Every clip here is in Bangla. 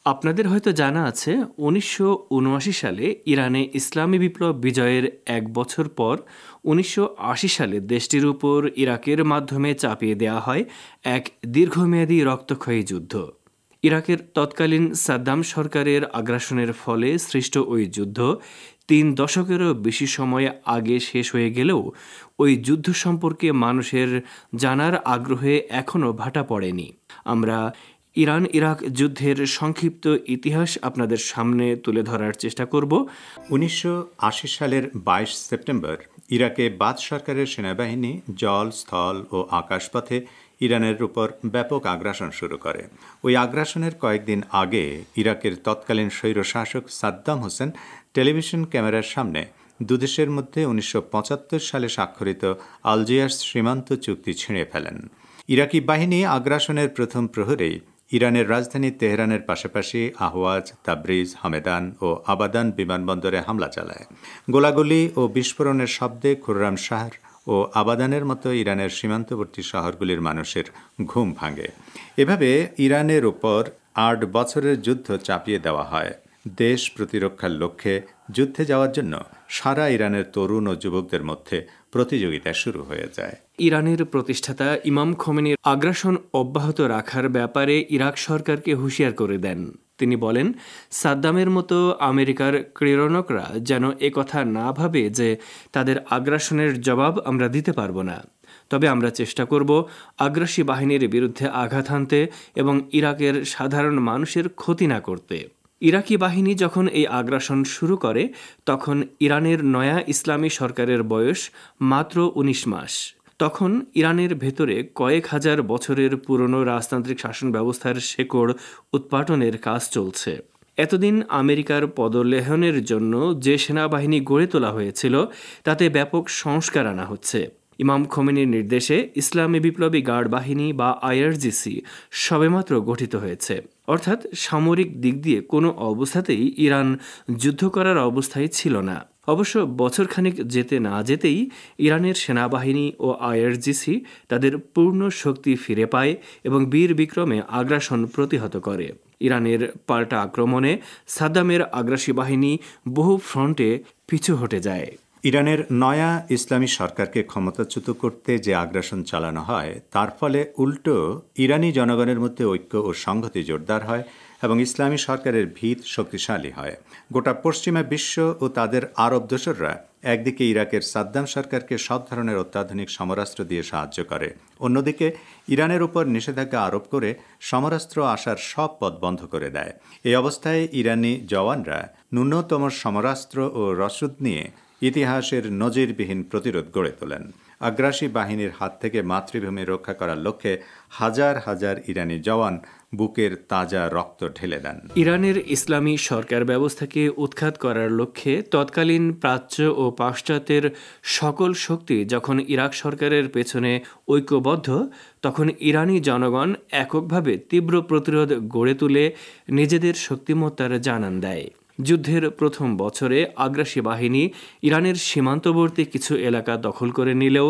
আপনাদের হয়তো জানা আছে ১৯৭৯ সালে ইরানে ইসলামী বিপ্লব বিজয়ের এক বছর পর ১৯৮০ সালে দেশটির উপর ইরাকের মাধ্যমে চাপিয়ে দেয়া হয় এক দীর্ঘমেয়াদী রক্তক্ষয়ী যুদ্ধ। ইরাকের তৎকালীন সাদ্দাম সরকারের আগ্রাসনের ফলে সৃষ্ট ওই যুদ্ধ ৩ দশকেরও বেশি সময় আগে শেষ হয়ে গেলেও ওই যুদ্ধ সম্পর্কে মানুষের জানার আগ্রহে এখনও ভাটা পড়েনি। আমরা ইরান ইরাক যুদ্ধের সংক্ষিপ্ত ইতিহাস আপনাদের সামনে তুলে ধরার চেষ্টা করব। ১৯৮০ সালের ২২ সেপ্টেম্বর ইরাকে বাথ সরকারের সেনাবাহিনী জল, স্থল ও আকাশপথে ইরানের উপর ব্যাপক আগ্রাসন শুরু করে। ওই আগ্রাসনের কয়েকদিন আগে ইরাকের তৎকালীন স্বৈরশাসক সাদ্দাম হোসেন টেলিভিশন ক্যামেরার সামনে দুদেশের মধ্যে ১৯৭৫ সালে স্বাক্ষরিত আলজিয়ার্স সীমান্ত চুক্তি ছিঁড়ে ফেলেন। ইরাকি বাহিনী আগ্রাসনের প্রথম প্রহরেই ইরানের রাজধানী তেহরানের পাশাপাশি আহওয়াজ, তাবরিজ, হামেদান ও আবাদান বিমানবন্দরে হামলা চালায়। গোলাগুলি ও বিস্ফোরণের শব্দে খুররামশাহর ও আবাদানের মতো ইরানের সীমান্তবর্তী শহরগুলির মানুষের ঘুম ভাঙে। এভাবে ইরানের উপর ৮ বছরের যুদ্ধ চাপিয়ে দেওয়া হয়। দেশ প্রতিরক্ষার লক্ষ্যে যুদ্ধে যাওয়ার জন্য সারা ইরানের তরুণ ও যুবকদের মধ্যে প্রতিযোগিতা শুরু হয়ে যায়। ইরানের প্রতিষ্ঠাতা ইমাম খোমেনির আগ্রাসন অব্যাহত রাখার ব্যাপারে ইরাক সরকারকে হুঁশিয়ার করে দেন। তিনি বলেন, সাদ্দামের মতো আমেরিকার ক্রীড়নকরা যেন একথা না ভাবে যে তাদের আগ্রাসনের জবাব আমরা দিতে পারব না। তবে আমরা চেষ্টা করব আগ্রাসী বাহিনীর বিরুদ্ধে আঘাত হানতে এবং ইরাকের সাধারণ মানুষের ক্ষতি না করতে। ইরাকি বাহিনী যখন এই আগ্রাসন শুরু করে তখন ইরানের নয়া ইসলামী সরকারের বয়স মাত্র ১৯ মাস। তখন ইরানের ভেতরে কয়েক হাজার বছরের পুরনো রাজতান্ত্রিক শাসন ব্যবস্থার শেকড় উৎপাটনের কাজ চলছে। এতদিন আমেরিকার পদলেহনের জন্য যে সেনাবাহিনী গড়ে তোলা হয়েছিল তাতে ব্যাপক সংস্কার আনা হচ্ছে। ইমাম খোমেনির নির্দেশে ইসলামী বিপ্লবী গার্ড বাহিনী বা আইআরজিসি সবেমাত্র গঠিত হয়েছে। অর্থাৎ সামরিক দিক দিয়ে কোনো অবস্থাতেই ইরান যুদ্ধ করার অবস্থায় ছিল না। অবশ্য বছরখানেক যেতে না যেতেই ইরানের সেনাবাহিনী ও আইআরজিসি তাদের পূর্ণ শক্তি ফিরে পায় এবং বীর বিক্রমে আগ্রাসন প্রতিহত করে। ইরানের পাল্টা আক্রমণে সাদ্দামের আগ্রাসী বাহিনী বহু ফ্রন্টে পিছু হটে যায়। ইরানের নয়া ইসলামী সরকারকে ক্ষমতাচ্যুত করতে যে আগ্রাসন চালানো হয় তার ফলে উল্টো ইরানি জনগণের মধ্যে ঐক্য ও সংহতি জোরদার হয় এবং ইসলামী সরকারের ভিত শক্তিশালী হয়। গোটা পশ্চিমা বিশ্ব ও তাদের আরব দোসররা একদিকে ইরাকের সাদ্দাম সরকারকে সব ধরনের অত্যাধুনিক সমরাস্ত্র দিয়ে সাহায্য করে, অন্যদিকে ইরানের উপর নিষেধাজ্ঞা আরোপ করে সমরাস্ত্র আসার সব পথ বন্ধ করে দেয়। এই অবস্থায় ইরানি জওয়ানরা ন্যূনতম সমরাস্ত্র ও রসদ নিয়ে ইতিহাসের নজিরবিহীন প্রতিরোধ গড়ে তোলেন। আগ্রাসী বাহিনীর হাত থেকে মাতৃভূমি রক্ষা করার লক্ষ্যে হাজার হাজার ইরানি জওয়ান বুকের তাজা রক্ত ঢেলে দেন। ইরানের ইসলামী সরকার ব্যবস্থাকে উৎখাত করার লক্ষ্যে তৎকালীন প্রাচ্য ও পাশ্চাত্যের সকল শক্তি যখন ইরাক সরকারের পেছনে ঐক্যবদ্ধ, তখন ইরানি জনগণ এককভাবে তীব্র প্রতিরোধ গড়ে তুলে নিজেদের শক্তিমত্তার জানান দেয়। যুদ্ধের প্রথম বছরে আগ্রাসী বাহিনী ইরানের সীমান্তবর্তী কিছু এলাকা দখল করে নিলেও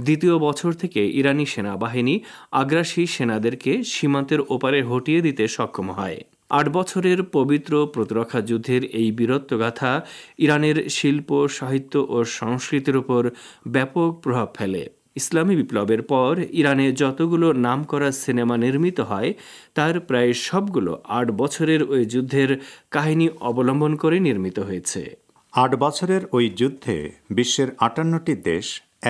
দ্বিতীয় বছর থেকে ইরানি সেনাবাহিনী আগ্রাসী সেনাদেরকে সীমান্তের ওপারে হটিয়ে দিতে সক্ষম হয়। ৮ বছরের পবিত্র প্রতিরক্ষা যুদ্ধের এই বীরত্বগাথা ইরানের শিল্প, সাহিত্য ও সংস্কৃতির উপর ব্যাপক প্রভাব ফেলে। ইসলামী বিপ্লবের পর ইরানে যতগুলো নামকরা সিনেমা নির্মিত হয় তার প্রায় সবগুলো ৮ বছরের ওই যুদ্ধের কাহিনী অবলম্বন করে নির্মিত হয়েছে। ৮ বছরের ওই যুদ্ধে বিশ্বের ৫৮টি দেশ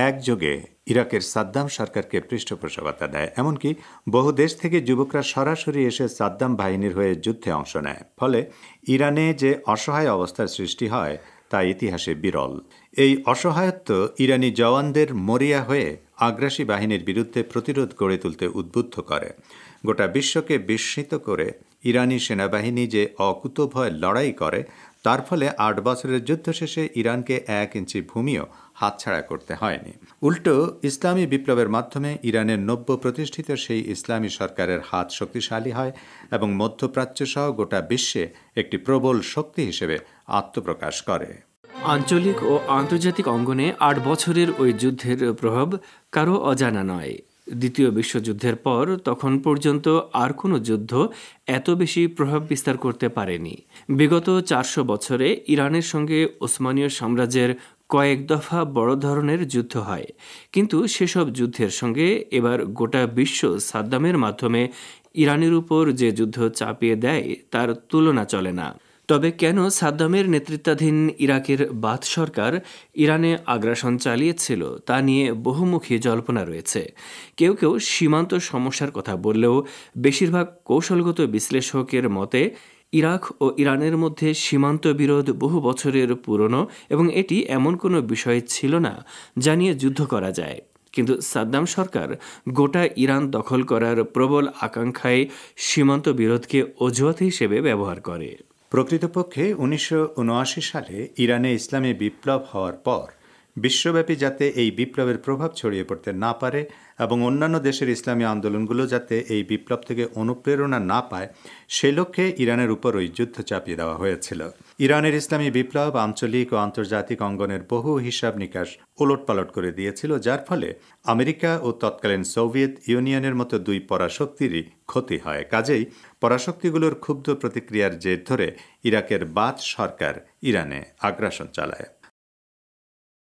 একযোগে ইরাকের সাদ্দাম সরকারকে পৃষ্ঠপোষকতা দেয়। এমনকি বহু দেশ থেকে যুবকরা সরাসরি এসে সাদ্দাম বাহিনীর হয়ে যুদ্ধে অংশ নেয়। ফলে ইরানে যে অসহায় অবস্থার সৃষ্টি হয় তা ইতিহাসে বিরল। এই অসহায়ত্ব ইরানি জওয়ানদের মরিয়া হয়ে আগ্রাসী বাহিনীর বিরুদ্ধে প্রতিরোধ গড়ে তুলতে উদ্বুদ্ধ করে। গোটা বিশ্বকে বিস্মিত করে ইরানি সেনাবাহিনী যে অকুতোভয় লড়াই করে তার ফলে ৮ বছরের যুদ্ধ শেষে ইরানকে ১ ইঞ্চি ভূমিও হাতছাড়া করতে হয়নি। উল্টো ইসলামী বিপ্লবের মাধ্যমে ইরানের নব্য প্রতিষ্ঠিত সেই ইসলামী সরকারের হাত শক্তিশালী হয় এবং মধ্যপ্রাচ্য সহ গোটা বিশ্বে একটি প্রবল শক্তি হিসেবে আত্মপ্রকাশ করে। আঞ্চলিক ও আন্তর্জাতিক অঙ্গনে ৮ বছরের ওই যুদ্ধের প্রভাব কারো অজানা নয়। দ্বিতীয় বিশ্বযুদ্ধের পর তখন পর্যন্ত আর কোনো যুদ্ধ এত বেশি প্রভাব বিস্তার করতে পারেনি। বিগত 400 বছরে ইরানের সঙ্গে ওসমানীয় সাম্রাজ্যের কয়েক দফা বড় ধরনের যুদ্ধ হয়, কিন্তু সেসব যুদ্ধের সঙ্গে এবার গোটা বিশ্ব সাদ্দামের মাধ্যমে ইরানের উপর যে যুদ্ধ চাপিয়ে দেয় তার তুলনা চলে না। তবে কেন সাদ্দামের নেতৃত্বাধীন ইরাকের বাথ সরকার ইরানে আগ্রাসন চালিয়েছিল তা নিয়ে বহুমুখী জল্পনা রয়েছে। কেউ কেউ সীমান্ত সমস্যার কথা বললেও বেশিরভাগ কৌশলগত বিশ্লেষকের মতে ইরাক ও ইরানের মধ্যে সীমান্ত বিরোধ বহু বছরের পুরনো এবং এটি এমন কোনো বিষয় ছিল না যা নিয়ে যুদ্ধ করা যায়। কিন্তু সাদ্দাম সরকার গোটা ইরান দখল করার প্রবল আকাঙ্ক্ষায় সীমান্ত বিরোধকে অজুহাত হিসেবে ব্যবহার করে। প্রকৃতপক্ষে 1979 সালে ইরানে ইসলামী বিপ্লব হওয়ার পর বিশ্বব্যাপী যাতে এই বিপ্লবের প্রভাব ছড়িয়ে পড়তে না পারে এবং অন্যান্য দেশের ইসলামী আন্দোলনগুলো যাতে এই বিপ্লব থেকে অনুপ্রেরণা না পায়, সে লক্ষ্যে ইরানের উপর ওই যুদ্ধ চাপিয়ে দেওয়া হয়েছিল। ইরানের ইসলামী বিপ্লব আঞ্চলিক ও আন্তর্জাতিক অঙ্গনের বহু হিসাব নিকাশ ওলটপালট করে দিয়েছিল, যার ফলে আমেরিকা ও তৎকালীন সোভিয়েত ইউনিয়নের মতো দুই পরাশক্তিরই ক্ষতি হয়। কাজেই পরাশক্তিগুলোর ক্ষুব্ধ প্রতিক্রিয়ার জের ধরে ইরাকের বাথ সরকার ইরানে আগ্রাসন চালায়।